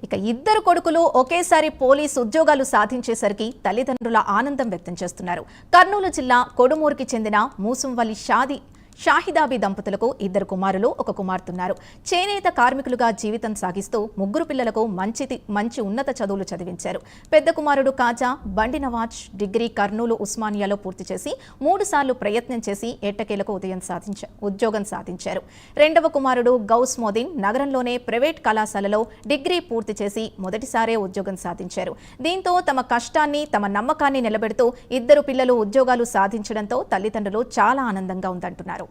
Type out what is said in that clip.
ఇక ఇద్దరు కొడుకులు ఒకేసారి పోలీసు ఉద్యోగాలు సాధించేసరికి తల్లిదండ్రుల ఆనందం వ్యక్తం చేస్తున్నారు. కర్నూలు జిల్లా కొడుమూరుకి చెందిన మూసంవల్లి షాహిదాబీ దంపతులకు ఇద్దరు కుమారులు, ఒక కుమార్తెన్నారు. చేనేత కార్మికులుగా జీవితం సాగిస్తూ ముగ్గురు పిల్లలకు మంచి ఉన్నత చదువులు చదివించారు. పెద్ద కుమారుడు కాజా బండి నవాజ్ డిగ్రీ కర్నూలు ఉస్మానియాలో పూర్తి చేసి 3 సార్లు ప్రయత్నం చేసి ఎట్టకేలకు ఉద్యోగం సాధించారు. రెండవ కుమారుడు గౌస్ మోదీన్ నగరంలోనే ప్రైవేట్ కళాశాలలో డిగ్రీ పూర్తి చేసి మొదటిసారే ఉద్యోగం సాధించారు. దీంతో తమ కష్టాన్ని, తమ నమ్మకాన్ని నిలబెడుతూ ఇద్దరు పిల్లలు ఉద్యోగాలు సాధించడంతో తల్లిదండ్రులు చాలా ఆనందంగా ఉందంటున్నారు.